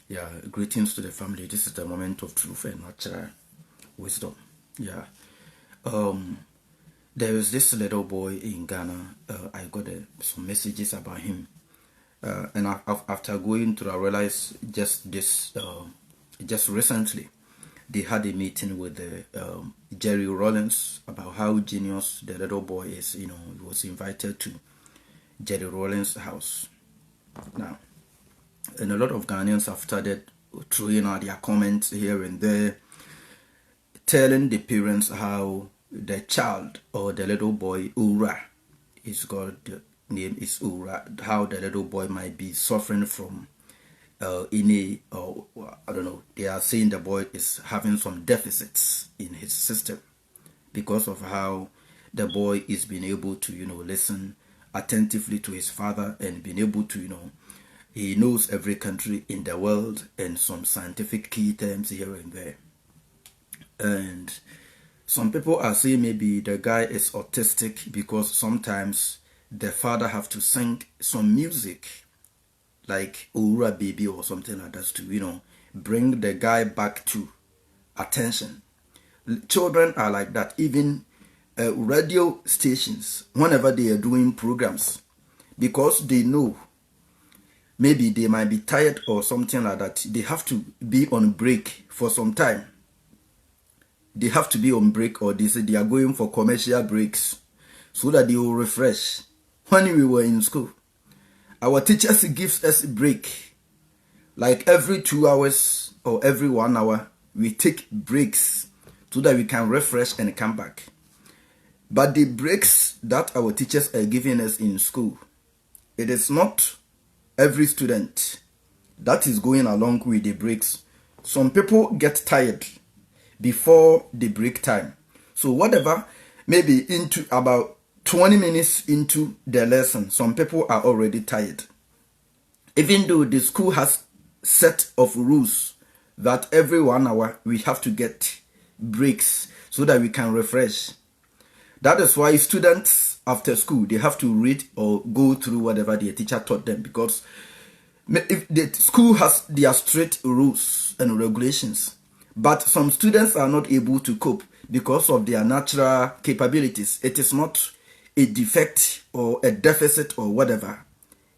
Yeah, greetings to the family. This is the moment of truth and natural wisdom. Yeah. Um, there is this little boy in Ghana. I got some messages about him. After going through, I realized just recently, they had a meeting with Jerry Rollins about how genius the little boy is. He was invited to Jerry Rollins' house. Now, and a lot of Ghanaians have started throwing out their comments here and there, telling the parents how the child or the little boy OWURA, is called, the name is OWURA, how the little boy might be suffering from I don't know, they are saying the boy is having some deficits in his system because of how the boy is being able to listen attentively to his father and being able to he knows every country in the world and some scientific key terms here and there. And some people are saying maybe the guy is autistic because sometimes the father have to sing some music like OWURA Baby or something like that to bring the guy back to attention. Children are like that. Even radio stations, whenever they are doing programs, because they know maybe they might be tired or something like that, they have to be on break for some time. They have to be on break, or they say they are going for commercial breaks so that they will refresh. When we were in school, our teachers gives us a break. Like every 2 hours or every 1 hour, we take breaks so that we can refresh and come back. But the breaks that our teachers are giving us in school, it is not every student that is going along with the breaks. Some people get tired before the break time. So whatever, maybe into about 20 minutes into the lesson, some people are already tired. Even though the school has set of rules that every 1 hour we have to get breaks so that we can refresh. That is why students after school, they have to read or go through whatever their teacher taught them, because if the school has their strict rules and regulations, but some students are not able to cope because of their natural capabilities. It is not a defect or a deficit or whatever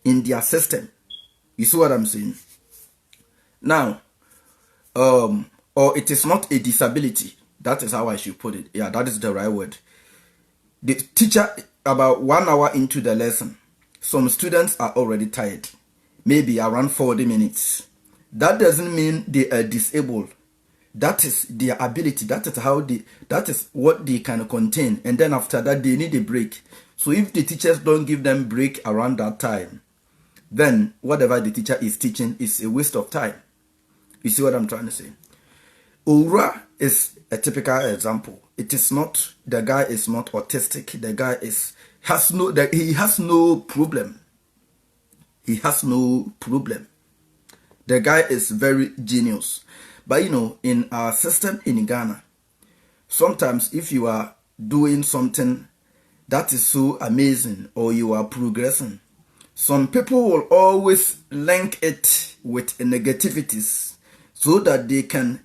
in their system. You see what I'm saying? Now, or it is not a disability. That is how I should put it. Yeah, that is the right word. The teacher, about 1 hour into the lesson, some students are already tired, maybe around 40 minutes. That doesn't mean they are disabled. That is their ability. That is what they can contain. And then after that, they need a break. So if the teachers don't give them break around that time, then whatever the teacher is teaching is a waste of time. You see what I'm trying to say? OWURA is a typical example. It is not, the guy is not autistic. The guy he has no problem. He has no problem. The guy is very genius. But in our system in Ghana, sometimes if you are doing something that is so amazing or you are progressing, some people will always link it with negativities so that they can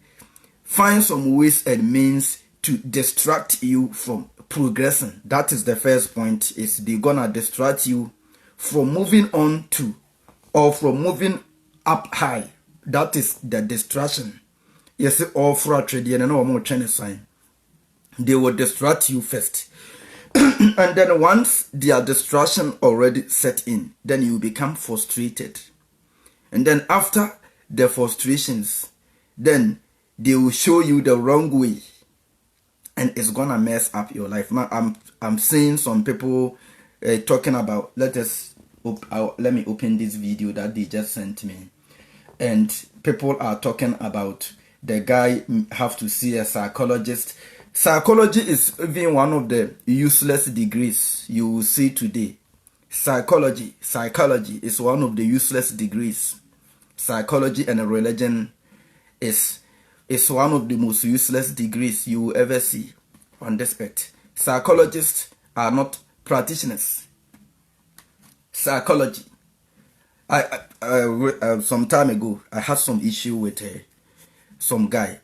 find some ways and means to distract you from progressing. That is the first point, is they're gonna distract you from moving on to, or from moving up high. That is the distraction. Yes, all for a trade and no more Chinese sign. They will distract you first. And then once their distraction already set in, then you become frustrated. And then after the frustrations, then they will show you the wrong way, and it's gonna mess up your life. Now I'm seeing some people talking about, let me open this video that they just sent me, and people are talking about the guy have to see a psychologist. Psychology is even one of the useless degrees you will see today. Psychology is one of the useless degrees. Psychology and religion is one of the most useless degrees you will ever see on this earth. Psychologists are not practitioners. Psychology. Some time ago, I had some issue with some guy.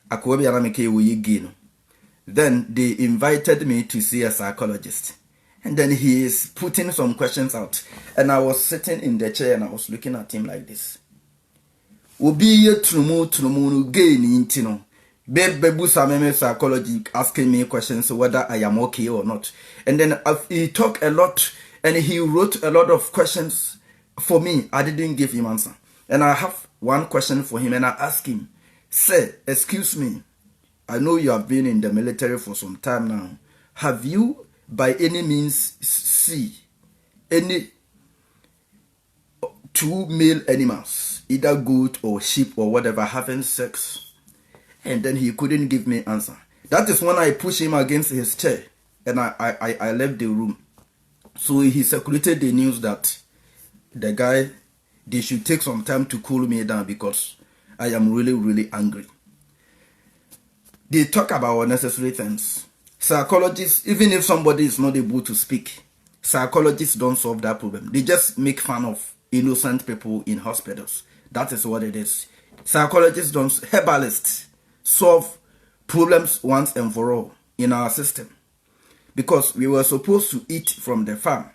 Then they invited me to see a psychologist. And then he is putting some questions out. And I was sitting in the chair and I was looking at him like this. Obi trumu gay ni intino. Bebu sameme psychology asking me questions whether I am okay or not. And then he talked a lot and he wrote a lot of questions for me. I didn't give him answer. And I have one question for him and I asked him, "Sir, excuse me. I know you have been in the military for some time now. Have you by any means see any two male animals, either goat or sheep or whatever, having sex?" And then he couldn't give me answer. That is when I pushed him against his chair and I left the room. So he circulated the news that the guy, they should take some time to cool me down because I am really, really angry. They talk about unnecessary things. Psychologists, even if somebody is not able to speak, psychologists don't solve that problem. They just make fun of innocent people in hospitals. That is what it is. Psychologists don't, herbalists solve problems once and for all in our system. Because we were supposed to eat from the farm.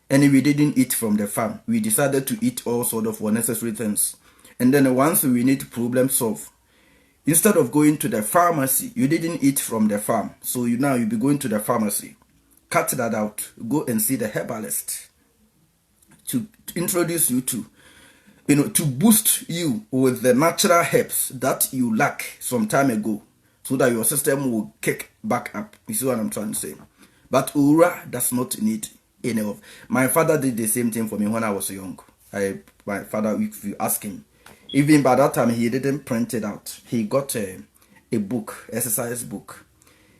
And we didn't eat from the farm. We decided to eat all sort of unnecessary things. And then once we need problem solved, instead of going to the pharmacy, you didn't eat from the farm. So now you'll be going to the pharmacy. Cut that out. Go and see the herbalist to introduce you to, to boost you with the natural herbs that you lack some time ago so that your system will kick back up. You see what I'm trying to say? But OWURA does not need any of. My father did the same thing for me when I was young. My father, if you ask him, even by that time, he didn't print it out. He got a book, exercise book.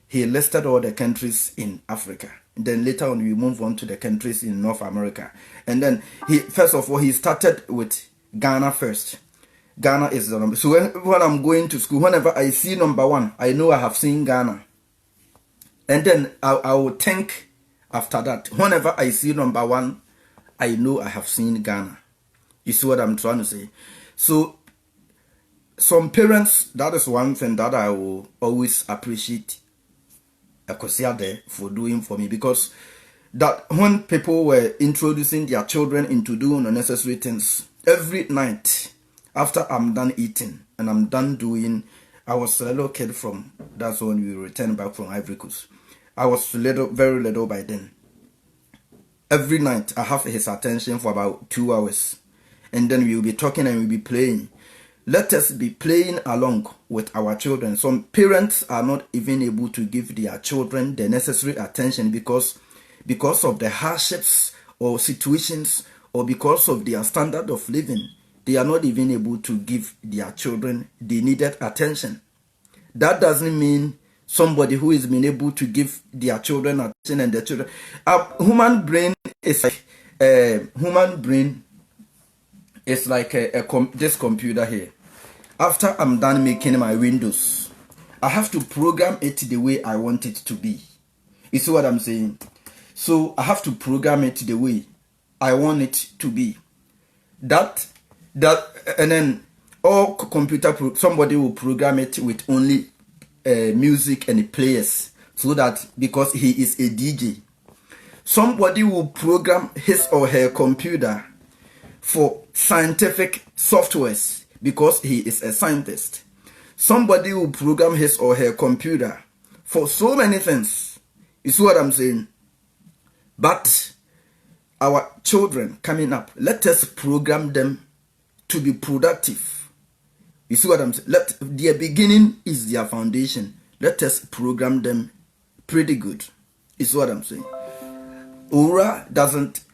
He listed all the countries in Africa. And then later on, we move on to the countries in North America. And then, first of all, he started with Ghana first. Ghana is the number. So when I'm going to school, whenever I see number 1, I know I have seen Ghana. And then I will think after that. Whenever I see number 1, I know I have seen Ghana. You see what I'm trying to say? So, some parents, that is one thing that I will always appreciate Akosiade for doing for me, because that when people were introducing their children into doing unnecessary things, every night after I'm done eating and I'm done doing, I was a little kid from, that's when we returned back from Ivory Coast. I was very little by then. Every night I have his attention for about 2 hours. And then we will be talking and we'll be playing. Let us be playing along with our children. Some parents are not even able to give their children the necessary attention because of the hardships or situations or because of their standard of living. They are not even able to give their children the needed attention. That doesn't mean somebody who is been able to give their children attention and their children. Human brain is like it's like this computer here. After I'm done making my windows, I have to program it the way I want it to be. You see what I'm saying? So I have to program it the way I want it to be. That and then all computer somebody will program it with only music and players, so that because he is a DJ, somebody will program his or her computer for scientific softwares because he is a scientist. Somebody will program his or her computer for so many things. You see what I'm saying? But our children coming up, let us program them to be productive. You see what I'm saying? Their beginning is their foundation. Let us program them pretty good. You see what I'm saying? OWURA doesn't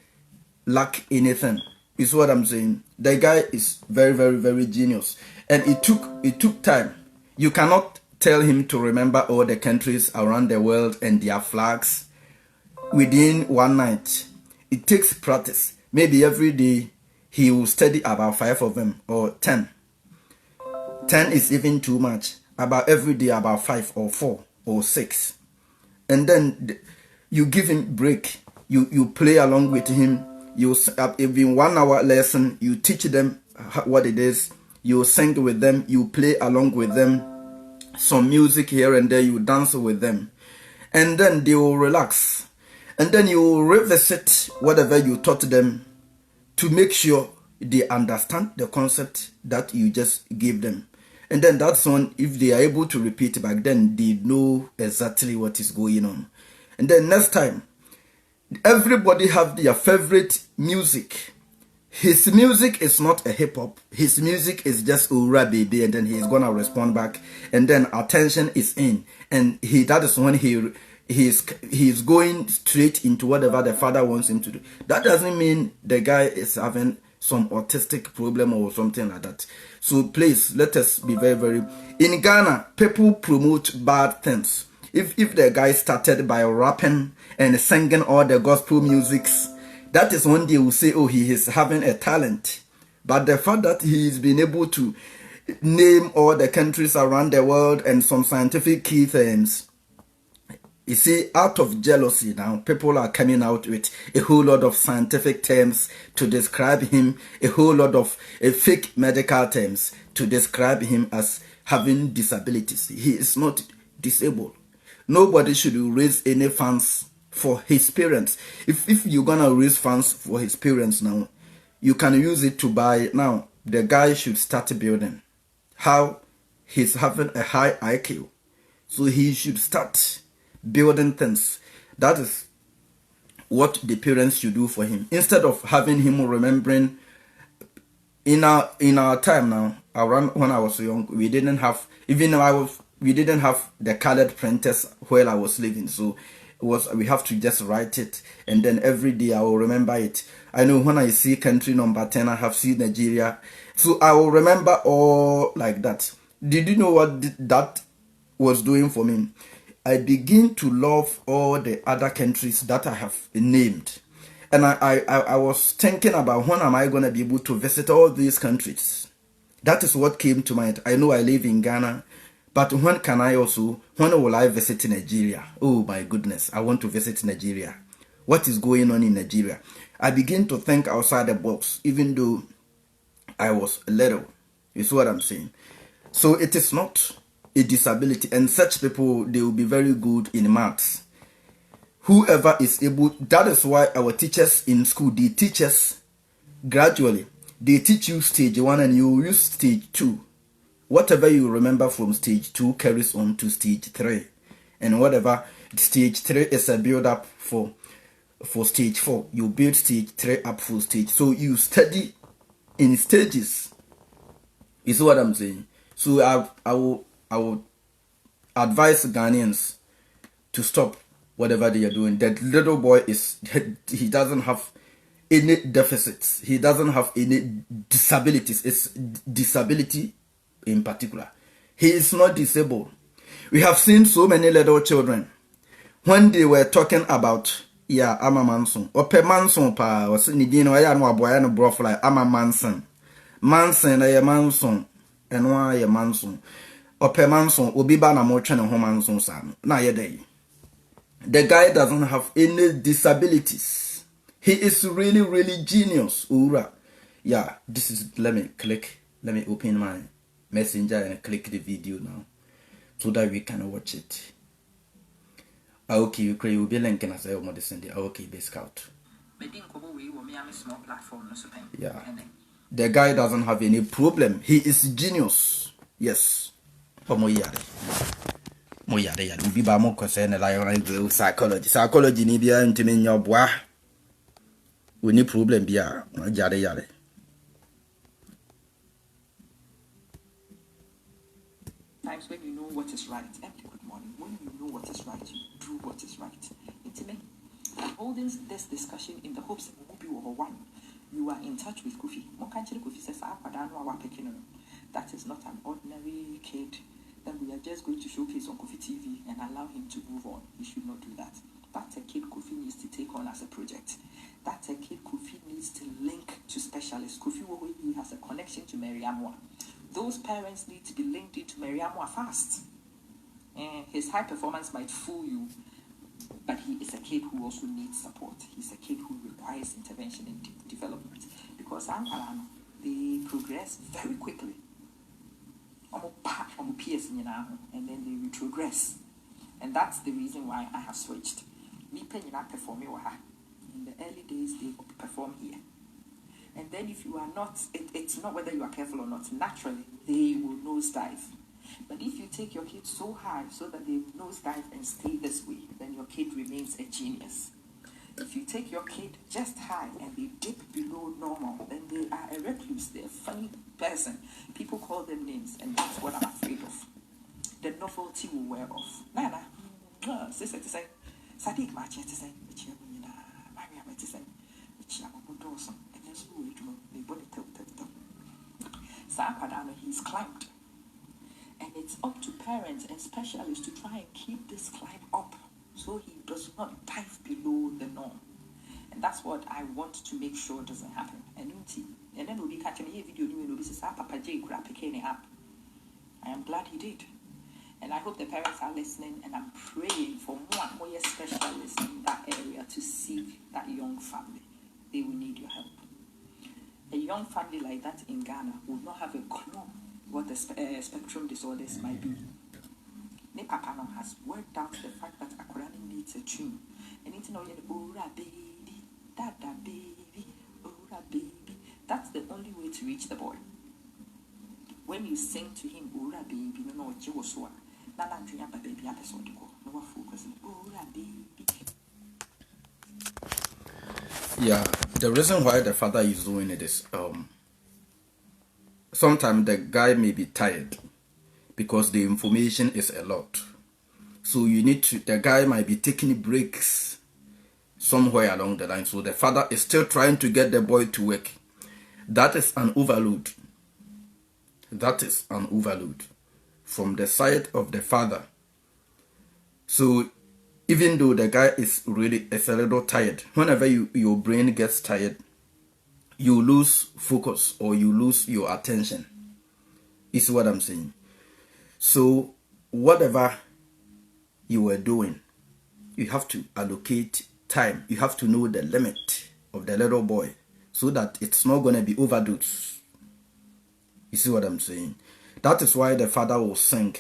lack anything. You see what I'm saying? The guy is very, very, very genius. And it took time. You cannot tell him to remember all the countries around the world and their flags within one night. It takes practice. Maybe every day he will study about 5 of them or 10. 10 is even too much. About every day about 5 or 4 or 6. And then you give him break. You play along with him. You even 1 hour lesson, you teach them what it is. You sing with them, you play along with them, some music here and there, you dance with them, and then they will relax. And then you will revisit whatever you taught them to make sure they understand the concept that you just gave them. And then that's when, if they are able to repeat back, then they know exactly what is going on. And then next time, everybody have their favorite music. His music is not a hip hop. His music is just OWURA baby, and then he's gonna respond back, and then attention is in, and that is when he's going straight into whatever the father wants him to do. That doesn't mean the guy is having some autistic problem or something like that. So please, let us be very, very. In Ghana, people promote bad things. If the guy started by rapping and singing all the gospel musics, that is when they will say, oh, he is having a talent. But the fact that he's been able to name all the countries around the world and some scientific key terms, you see, out of jealousy now, people are coming out with a whole lot of scientific terms to describe him, a whole lot of fake medical terms to describe him as having disabilities. He is not disabled. Nobody should raise any funds for his parents. If you're gonna raise funds for his parents now, you can use it to buy. Now the guy should start building. How? He's having a high IQ, so he should start building things. That is what the parents should do for him, instead of having him remembering. In our time now, around when I was young, we didn't have the colored printers where I was living, so we have to just write it, and then every day I will remember it. I know when I see country number 10, I have seen Nigeria, so I will remember all like that. Did you know what that was doing for me? I begin to love all the other countries that I have named, and I was thinking about, when am I going to be able to visit all these countries? That is what came to mind. I know I live in Ghana, but when will I visit Nigeria? Oh my goodness, I want to visit Nigeria. What is going on in Nigeria? I begin to think outside the box, even though I was little. You see what I'm saying? So it is not a disability, and such people, they will be very good in maths. Whoever is able, that is why our teachers in school, they teach us gradually. They teach you stage 1 and you use stage 2. Whatever you remember from stage 2 carries on to stage 3. And whatever stage 3 is a build up for stage 4, you build stage 3 up for stage. So you study in stages. You see what I'm saying? So I will advise Ghanaians to stop whatever they are doing. That little boy he doesn't have any deficits. He doesn't have any disabilities. It's disability in particular. He is not disabled. We have seen so many little children when they were talking about, yeah, I'm a Manson. Ope Manson pa was nidino ya no aboya no brofly. I'm a Manson. Manson a Manson. And why a Manson? Ope Manson obi ba na mo twa ne ho Manson sam. Na ye dey. The guy doesn't have any disabilities. He is really, really genius. OWURA. Yeah, this is, let me open my messenger and click the video now so that we can watch it. Okay, you will be linking as I want to send it. Okay, base out. Yeah, the guy doesn't have any problem. He is genius. Yes. Ubi ba mo concern like psychology ni bia ntimi nya boa. We need problem bia yare. Times when you know what is right, good morning. When you know what is right, you do what is right. Intimate. I'm holding this discussion in the hopes that you are in touch with Kofi. Kofi says, that is not an ordinary kid. Then we are just going to showcase on Kofi TV and allow him to move on. He should not do that. That's a kid Kofi needs to take on as a project. That's a kid Kofi needs to link to specialists. Kofi he has a connection to Mariamwa. Those parents need to be linked into Mariamwa fast. His high performance might fool you. but he is a kid who also needs support. He's a kid who requires intervention and development, because they progress very quickly. And then they retrogress. And that's the reason why I have switched. Me perform in the early days, they perform here. And then if you are not, it's not whether you are careful or not, naturally, they will nosedive. But if you take your kid so high so that they nosedive and stay this way, then your kid remains a genius. If you take your kid just high and they dip below normal, then they are a recluse, they're a funny person. People call them names, and that's what I'm afraid of. The novelty will wear off. Nana, sister to say, Sadiq Machi to say, Maria to say, and there's no way to they body Sapadano, he's climbed. And it's up to parents and specialists to try and keep this climb up, so he does not dive below the norm. And that's what I want to make sure doesn't happen. And then we'll be catching a video and will say, Papa J could have picked up. I am glad he did. And I hope the parents are listening, and I'm praying for more specialists in that area to seek that young family. They will need your help. A young family like that in Ghana will not have a clue what the spectrum disorders might be. Ne papa now has worked out the fact that Akurani needs a tune. And it's not OWURA baby, dada baby, OWURA baby. That's the only way to reach the boy. When you sing to him, OWURA baby, no, Jewoswa, Nana Junior baby, episode go, no focus, OWURA baby. Yeah, the reason why the father is doing it is sometimes the guy may be tired because the information is a lot. So the guy might be taking breaks somewhere along the line. So the father is still trying to get the boy to work. That is an overload. That is an overload from the side of the father. So even though the guy is a little tired, whenever your brain gets tired, you lose focus or you lose your attention. Is what I'm saying. So whatever you were doing, you have to allocate time. You have to know the limit of the little boy so that it's not going to be overdose. You see what I'm saying? That is why the father will sing.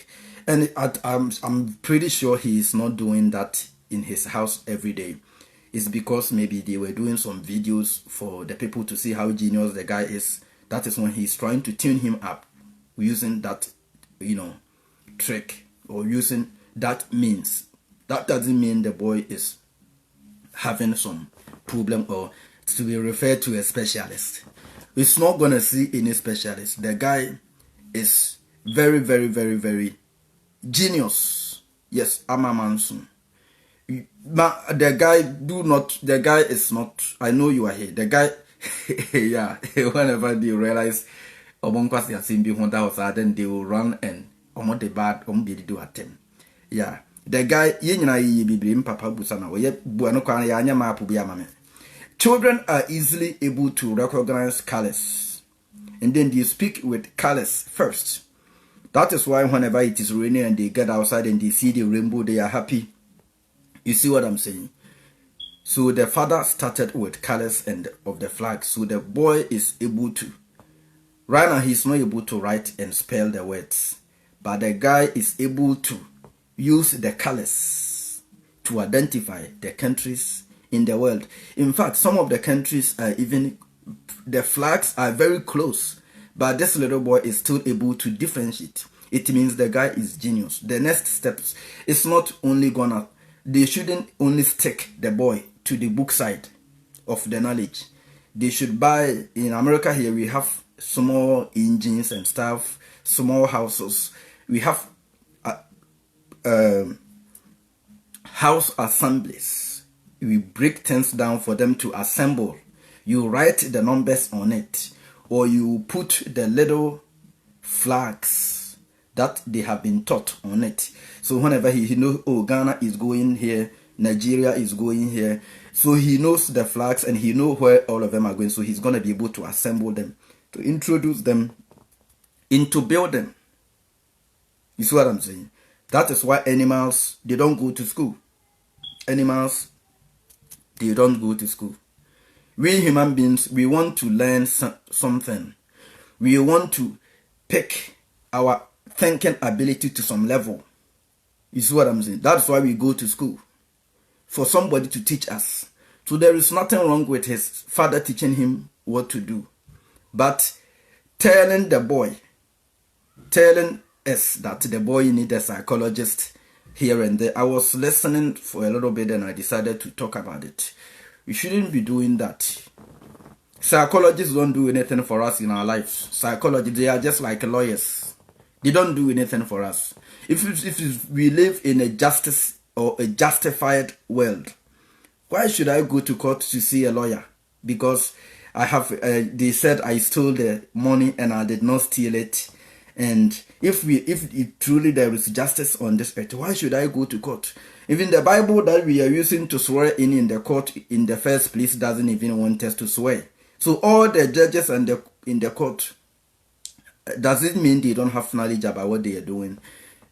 And I'm pretty sure he is not doing that in his house every day. It's because maybe they were doing some videos for the people to see how genius the guy is. That is when he's trying to tune him up using that, trick or using that means. That doesn't mean the boy is having some problem or to be referred to a specialist. It's not going to see any specialist. The guy is very, very, very, very genius. Yes, I'm a MANSON. But the guy is not, I know you are here. The guy, yeah, whenever they realize then they will run and the bad do attempt. Yeah. The guy, children are easily able to recognize colors, and then they speak with colors first. That is why whenever it is raining and they get outside and they see the rainbow, they are happy. You see what I'm saying? So the father started with colors and of the flag. So the boy is able to. Right now he's not able to write and spell the words, but the guy is able to use the colors to identify the countries in the world. In fact, some of the countries are even, the flags are very close, but this little boy is still able to differentiate. It means the guy is genius. The next steps is not only gonna, they shouldn't only stick the boy to the book side of the knowledge. They should buy, in America here we have small engines and stuff, small houses. We have house assemblies. We break things down for them to assemble. You write the numbers on it, or you put the little flags that they have been taught on it. So whenever he knows, oh, Ghana is going here, Nigeria is going here, so he knows the flags and he knows where all of them are going. So he's going to be able to assemble them, to introduce them into building. You see what I'm saying? That is why animals, they don't go to school. animals, they don't go to school. We human beings, we want to learn something. We want to pick our thinking ability to some level. You see what I'm saying? That's why we go to school. For somebody to teach us. So there is nothing wrong with his father teaching him what to do. But telling us that the boy needs a psychologist here and there. I was listening for a little bit and I decided to talk about it. We shouldn't be doing that. Psychologists don't do anything for us in our lives. Psychologists, they are just like lawyers. They don't do anything for us. If we live in a justice or a justified world, why should I go to court to see a lawyer? Because I have, they said I stole the money and I did not steal it. And if truly there is justice on this earth, why should I go to court? Even the Bible that we are using to swear in the court in the first place doesn't even want us to swear. So all the judges and in the court, does it mean they don't have knowledge about what they are doing?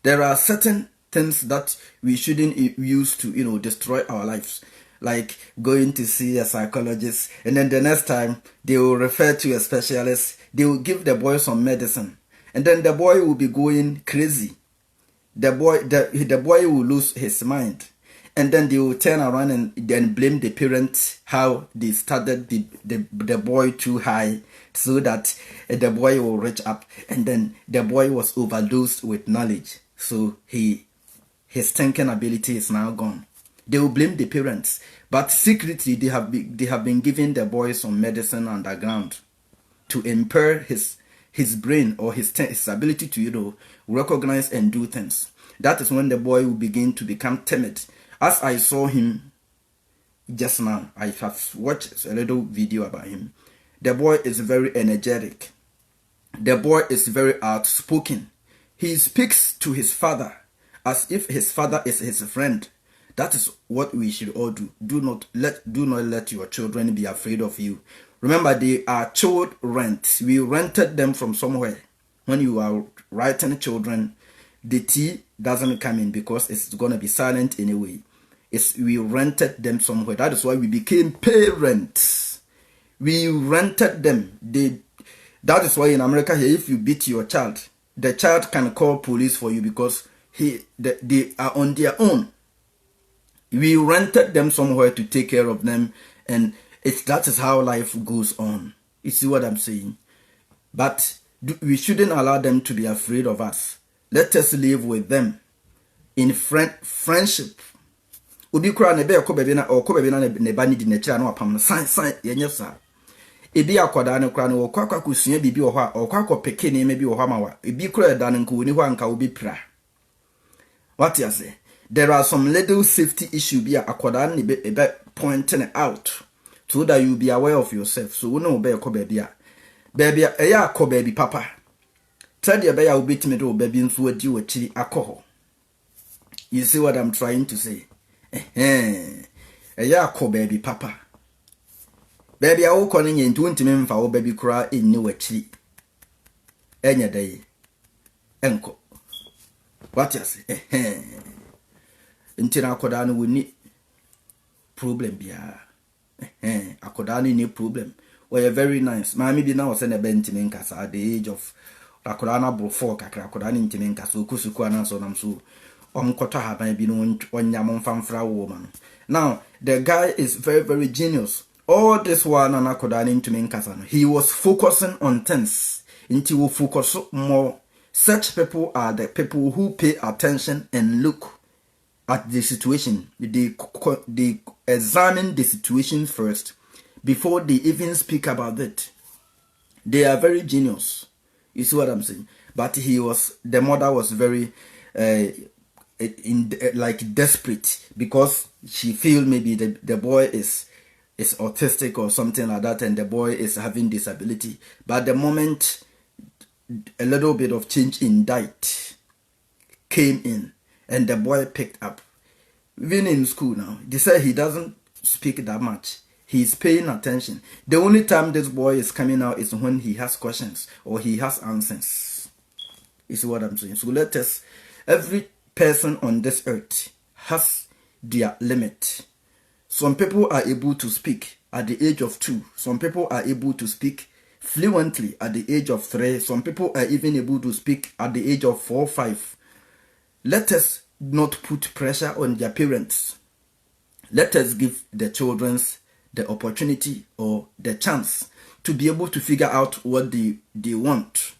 There are certain things that we shouldn't use to, destroy our lives. Like going to see a psychologist, and then the next time they will refer to a specialist. They will give the boy some medicine, and then the boy will be going crazy. The boy will lose his mind, and then they will turn around and then blame the parents how they started the boy too high, so that the boy will reach up, and then the boy was overdosed with knowledge, so his thinking ability is now gone. They will blame the parents, but secretly they have been giving the boy some medicine underground to impair his brain or his ability to recognize and do things. That is when the boy will begin to become timid. As I saw him just now, I have watched a little video about him. The boy is very energetic. The boy is very outspoken. He speaks to his father as if his father is his friend. That is what we should all do. Do not let your children be afraid of you. Remember, they are child rent. We rented them from somewhere. When you are writing children, the T doesn't come in because it's going to be silent anyway. We rented them somewhere. That is why we became parents. We rented them. That is why in America here, if you beat your child, the child can call police for you because they are on their own. We rented them somewhere to take care of them, and that is how life goes on. You see what I'm saying? But we shouldn't allow them to be afraid of us. Let us live with them in friendship. Obi kura ne be baby na ne ba ni di na kira na apam san yenye sa. Ebi akoda ne kura ne wo kwakwa kusua bibi wo ho a okwakwa peke ne bi wo ho ma wa. Ebi kura da ne nko woni ho anka obi pra. What you say? There are some little safety issues be akoda ne be pointing out so that you be aware of yourself. So we know be baby a. Baby eya akọ baby papa. Tell the bear will beat me to baby and so do a chili alcohol. You see what I'm trying to say? A baby papa. Baby, I will call in 20 men for baby cry in new chili. Any day. Uncle. What you say? Until Akodano will need problem be Akodani need problem. Well, very nice. Mammy be now send a bentimenkas at the age of Rakodana before Kakrakodani Timenkas, so Kusukuana so nam so Kota have been one Yamon Fanfra woman. Now, the guy is very, very genius. All this while Nanakodani Timenkasan, he was focusing on things until we focus more. Such people are the people who pay attention and look at the situation. They examine the situation first before they even speak about it. They are very genius. You see what I'm saying? But the mother was very desperate because she feel maybe the boy is autistic or something like that, and the boy is having disability. But the moment a little bit of change in diet came in, and the boy picked up. Even in school now, they say he doesn't speak that much. He's paying attention. The only time this boy is coming out is when he has questions or he has answers. You see what I'm saying? So every person on this earth has their limit. Some people are able to speak at the age of 2. Some people are able to speak fluently at the age of 3. Some people are even able to speak at the age of 4, 5. Let us not put pressure on their parents. Let us give the children the opportunity or the chance to be able to figure out what they want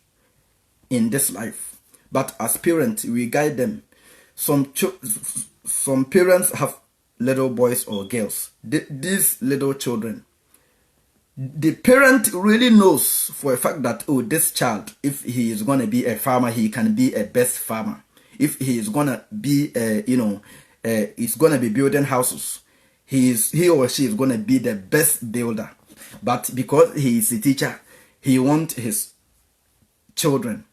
in this life. But as parents, we guide them. Some parents have little boys or girls. These little children, the parent really knows for a fact that, oh, this child, if he is going to be a farmer, he can be a best farmer. If he is going to be, he's going to be building houses, he or she is going to be the best builder. But because he is a teacher, he wants his children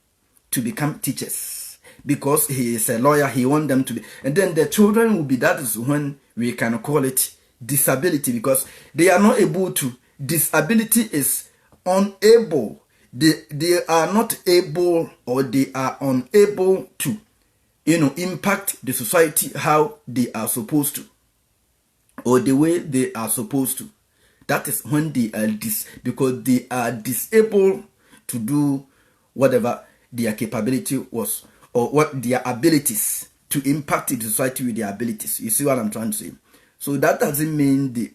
to become teachers. Because he is a lawyer, he wants them to be. And then the children will be, that is when we can call it disability, because they are not able to. Disability is unable. They are not able, or they are unable to, impact the society how they are supposed to, or the way they are supposed to. That is when they are because they are disabled to do whatever their capability was, or what their abilities to impact the society with their abilities. You see what I'm trying to say? So that doesn't mean the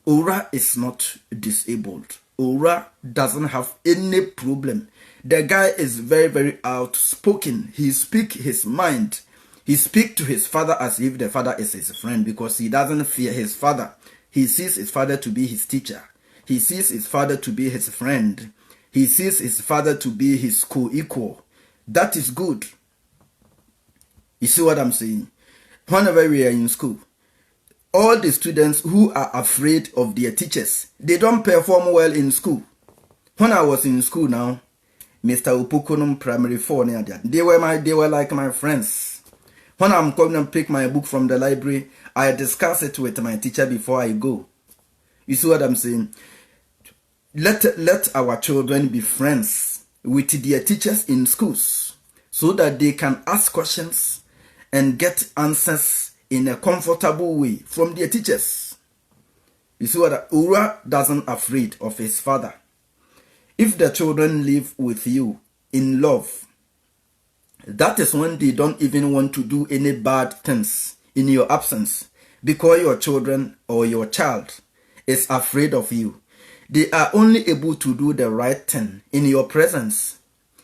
OWURA is not disabled. OWURA doesn't have any problem. The guy is very, very outspoken. He speaks his mind. He speaks to his father as if the father is his friend, because he doesn't fear his father. He sees his father to be his teacher. He sees his father to be his friend. He sees his father to be his co-equal. That is good. You see what I'm saying? Whenever we are in school, all the students who are afraid of their teachers, they don't perform well in school. When I was in school now, Mr. Upukunum Primary 4, they were like my friends. When I'm coming and pick my book from the library, I discuss it with my teacher before I go. You see what I'm saying? Let our children be friends with their teachers in schools, so that they can ask questions and get answers in a comfortable way from their teachers. You see what OWURA doesn't afraid of his father. If the children live with you in love, that is when they don't even want to do any bad things in your absence, because your children or your child is afraid of you. They are only able to do the right thing in your presence.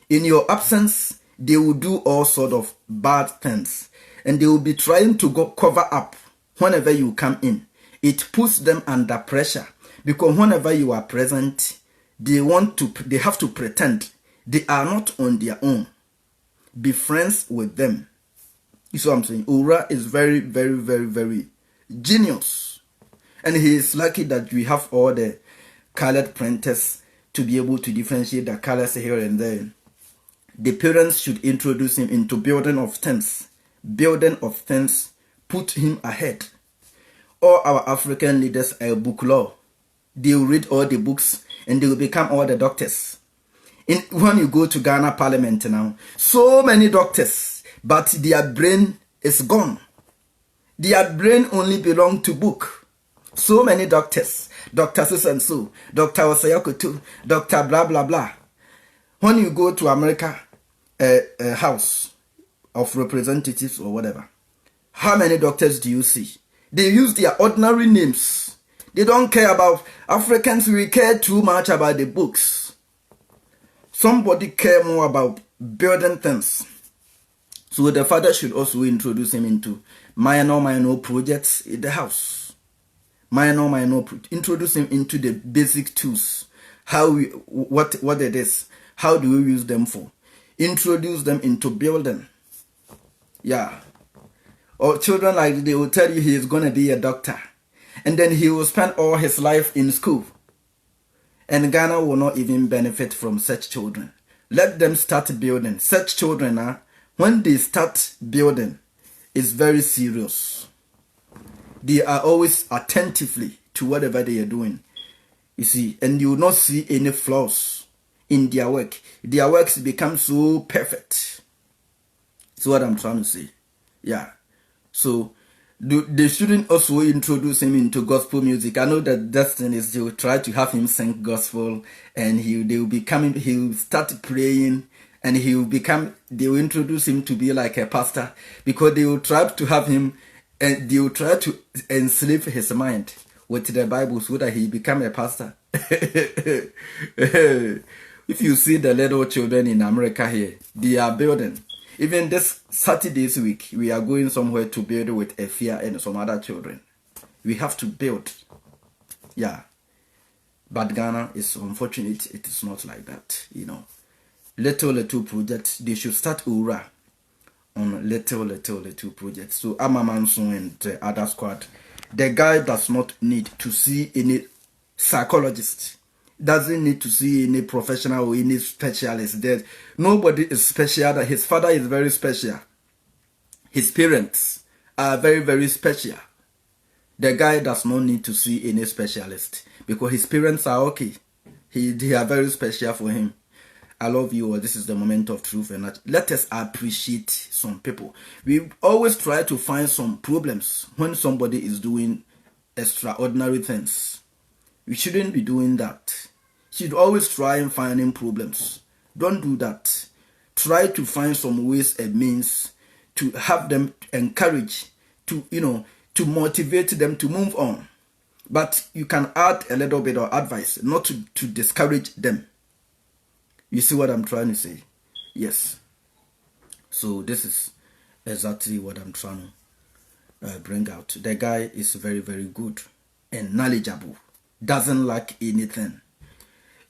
In your absence, they will do all sort of bad things, and they will be trying to cover up whenever you come in. It puts them under pressure, because whenever you are present, they have to pretend they are not on their own. Be friends with them. You see what I'm saying? OWURA is very, very, very, very genius. And he is lucky that we have all the colored printers to be able to differentiate the colors here and there. The parents should introduce him into building of things. Building of things, put him ahead. All our African leaders are book law. They will read all the books and they will become all the doctors. When you go to Ghana Parliament now, so many doctors, but their brain is gone. Their brain only belongs to book. So many doctors, Dr. So-and-so, Dr. Osayokotu, Dr. blah, blah, blah. When you go to America, House of Representatives or whatever, how many doctors do you see? They use their ordinary names. They don't care about Africans. We care too much about the books. Somebody care more about building things. So the father should also introduce him into minor projects in the house. Introduce him into the basic tools. What it is. How do we use them for? Introduce them into building. Yeah. Or children, like, they will tell you he is going to be a doctor. And then he will spend all his life in school. And Ghana will not even benefit from such children. Let them start building. Such children, when they start building, it's very serious. They are always attentively to whatever they are doing. You see, and you will not see any flaws in their work. Their works become so perfect. That's what I'm trying to say. Yeah. So They shouldn't also introduce him into gospel music. I know that Destiny is they will try to have him sing gospel, and he'll start praying, and they will introduce him to be like a pastor, because they will try to have him, and they will try to enslave his mind with the Bible so that he become a pastor. If you see the little children in America here, they are building. Even this Saturday's week, we are going somewhere to build with Efia and some other children. We have to build. Yeah. But Ghana is unfortunate. It is not like that, Little projects. They should start OWURA on little projects. So MANSON and the other squad. The guy does not need to see any psychologist. Doesn't need to see any professional or any specialist. There, nobody is special. His father is very special. His parents are very, very special. The guy does not need to see any specialist because his parents are okay. They are very special for him. I love you. This is the moment of truth, and let us appreciate some people. We always try to find some problems when somebody is doing extraordinary things. We shouldn't be doing that. You should always try and finding problems. Don't do that. Try to find some ways and means to have them encourage, to motivate them to move on. But you can add a little bit of advice, not to discourage them. You see what I'm trying to say? Yes. So this is exactly what I'm trying to bring out. The guy is very, very good and knowledgeable. Doesn't lack anything.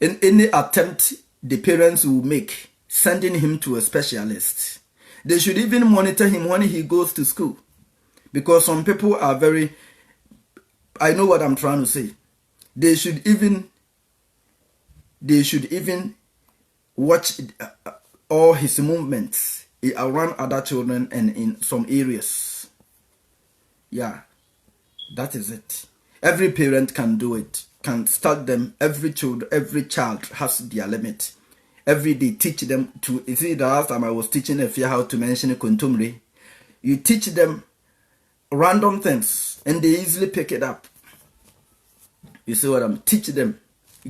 In any attempt the parents will make, sending him to a specialist, they should even monitor him when he goes to school. Because some people are very... I know what I'm trying to say. They should even watch all his movements around other children and in some areas. Yeah, that is it. Every parent can do it, can start them. Every child has their limit. Every day teach them to... You see, the last time I was teaching Efia how to mention kontomire. You teach them random things and they easily pick it up. You see what I'm... Teach them.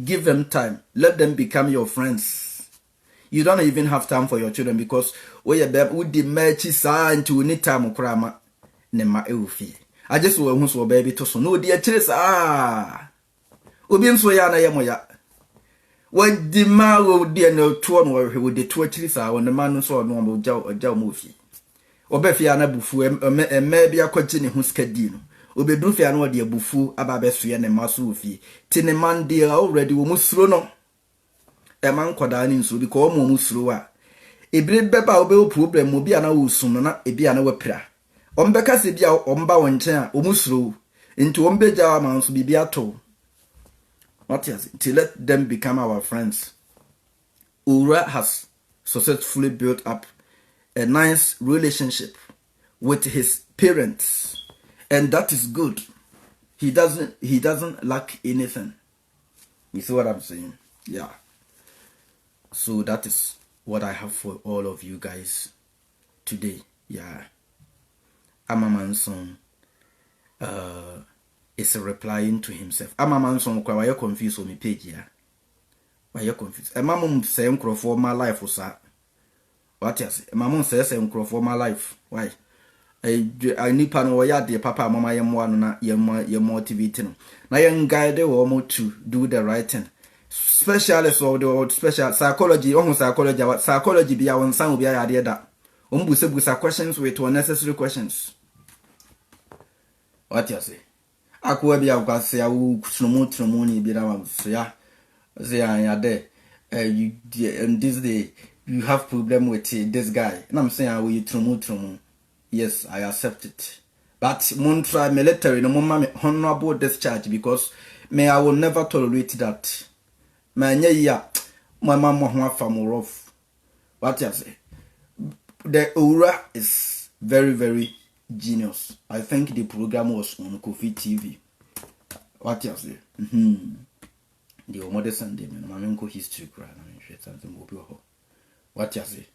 Give them time. Let them become your friends. You don't even have time for your children because with the matches into any time krama nema eufi. I just want who baby to so no dear chase Ubin so yana yamoya. When the man will dear no tuan or with the twitches when the man saw normal jaw movie. Obefiana bufu and maybe a continue who's cadino. Obedufian or dear bufu ababesuan and masufi. Tineman dear already almost thrown on. A man quadani so because Momusrua. A bread beba obey problem will be an old sooner, a be an opera. Ombeka Sibia, Omba and chair, Omusru, into Ombeja amounts be beato. What is it? To let them become our friends. OWURA has successfully built up a nice relationship with his parents, and that is good. He doesn't lack anything. You see what I'm saying? Yeah. So that is what I have for all of you guys today. Yeah. MANSON is replying to himself. MANSON, why you confused on my page here? Why you confused? Mum say for my life was that. What yes? Mum says for my life. Why? I need pan or ya dear papa, mama, yam one, you're motivating. Now, young guy, they were more to do the right thing. Specialist or the special psychology, almost psychology be our son will be idea that umbusa questions with unnecessary questions. What you say? Aku be got say money be that say there. And this day you have problem with this guy. And I'm saying I will trumu. Yes, I accept it. But mon try military no mama honorable discharge because I will never tolerate that. My mama who from rough. What you say? The OWURA is very, very genius. I think the program was on Kofi TV. What you say? The Omode Sunday, my history. What you say?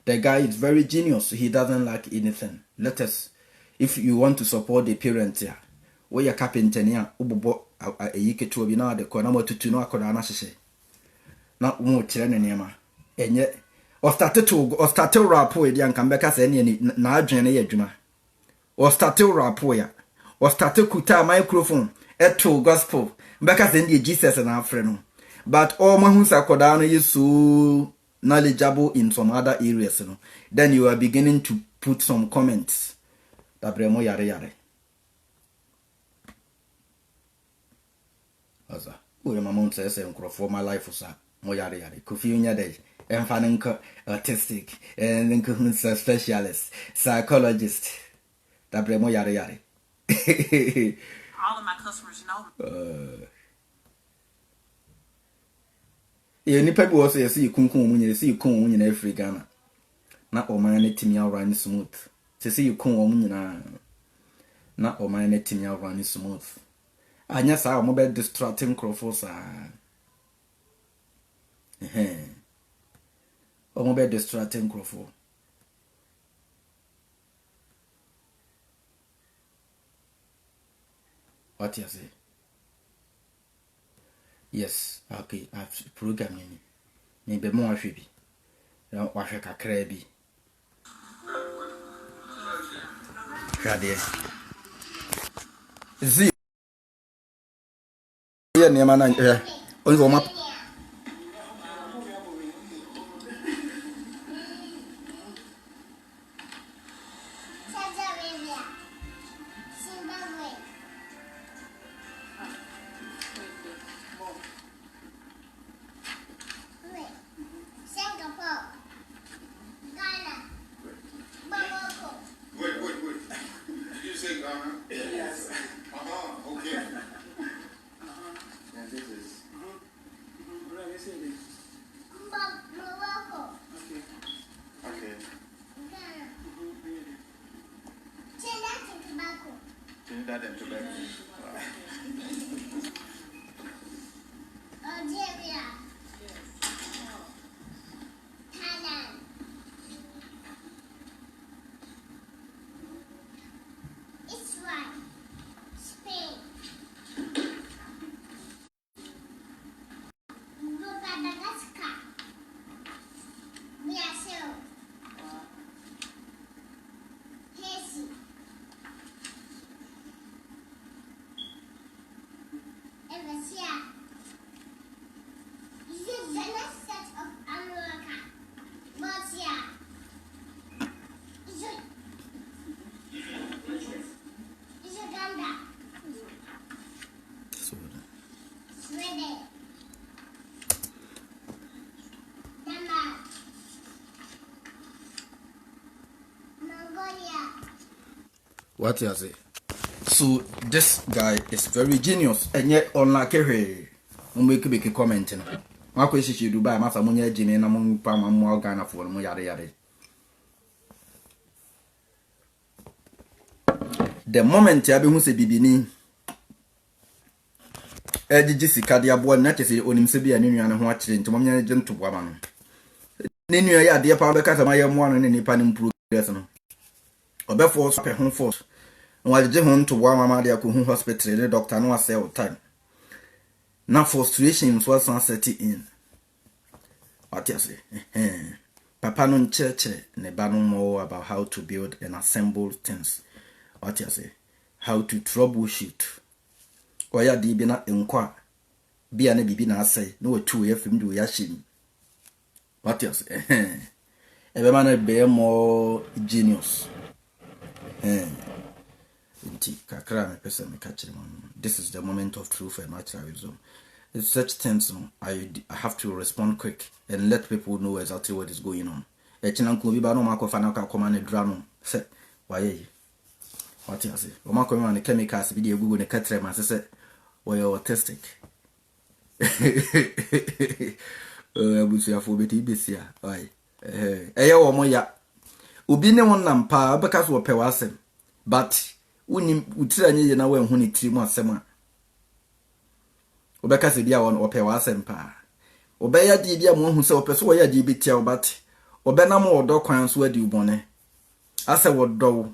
The guy is very genius. He doesn't like anything. Let us if you want to support the parents here, we are carpenter near Ubo a year to be now the corner to know Kodana. Not more children, and yet, or started to rap with young Kambeka any Najana Juma, or started rap with or started kuta microphone, to gospel, because then the Jesus and our friend. But all Mahusa Kodana is so knowledgeable in some other areas, then you are beginning to put some comments. Tabremo yare yare. Oza. Uwe mama says for my life for sa. Mo yare yare. Kufi unya day. Enfaninka artistic. And then kuhunsa specialist. Psychologist. Tabremo yare yare. All of my customers know. Yeah, nipa bi was say you kunkun munye, say you kun munye na Africa Ghana. Na o man na timi run smooth. Say you kun munye na o man na timi run smooth. Anya sa o mo be distracting crofos o mo be distracting crofo. What you say? Yes, okay, I've programming. Maybe more should be. Now, wash a crabby. Shady. See, yeah, near man, only warm up. What you say? So this guy is very genius, and yet unlike we make a comment. My question is, you buy my family genie and among Pama Morgana for Moyare. The moment I be say bibini, Jessica dia boy not say on him sebi and you and watching to my agent to woman. Ninu ya dear power because my young one and any pan improve. Or therefore, home force. While the home to one mamma, they could hospital, the doctor no say all time. Now, frustration was setting in. What you say? Papa no church, ne ba no more about how to build and assemble things. What you say? How to troubleshoot. Or ya di bina inqua. Be an bibi na say, no 2 year film do yashim. What you say? Every man be more genius. This is the moment of truth and naturalism. It's such things, I have to respond quick and let people know exactly what is going on. Say, why? What you say? Omako on the chemicals video Google the catrema say, well, you're autistic. I would say for Betty Bissia. Why? Or moya. Ubine one nampa because we're pewasem. But unim utiranye na we hu ni tirimu asema obeka se bia won opewa asempa obeya di bia mo hu se opeso wo ya di betia obate obenam odo kwan so adi ubone ase wodo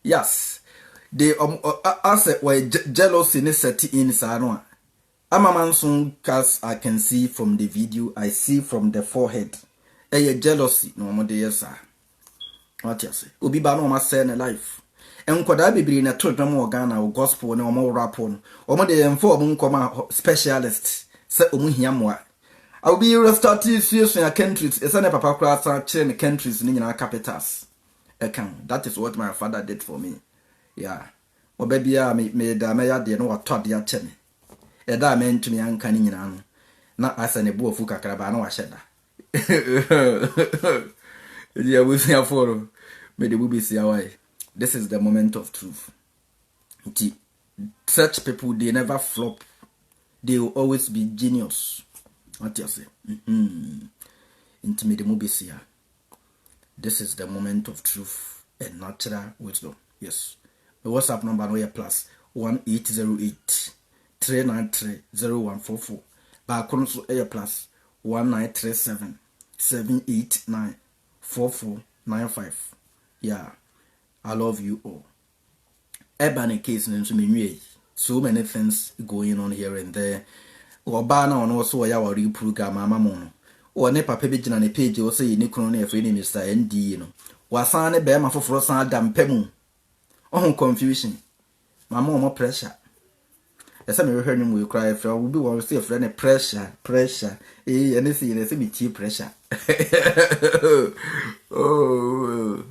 Yes, they as why jealousy ne set in Sarah. I'm a Manson, cause I can see from the video, I see from the forehead. Jealousy, no more dear sir. What you say? Obi ba no ma say na life. Enkoda bibiri na to drum Ghana o gospel na omo rap on. Omo de emfo omo nkoma specialist. Say omo hia moa. I will be restarting situation in countries. Esa na papa kra san kire ne countries ni nyina capitals. That is what my father did for me. Yeah. Obebia me da me ya de no wato de a che me. Eda me ntumi anka ni nyina no. Na asa ne buofu kakra ba na wa hyeda. Yeah, we see a photo. May the baby see why. This is the moment of truth. Such people, they never flop. They will always be genius. What you say? Into the movie see. This is the moment of truth and natural wisdom. Yes. The WhatsApp number no plus 1808 393 0144. Back on so plus 1937 789 4495. Yeah, I love you all. Ebony case into me. So many things going on here and there. Or banner on also a yawa program, Mamma Mono. Or ne papa begin on a page or say Nicono for any Mr. ND, you know. Was on a bear my for Frosan damn pemu. Oh, confusion. My more pressure. As I heard him will cry if I will be one to see a friend pressure. Anything they say me tea pressure. Oh.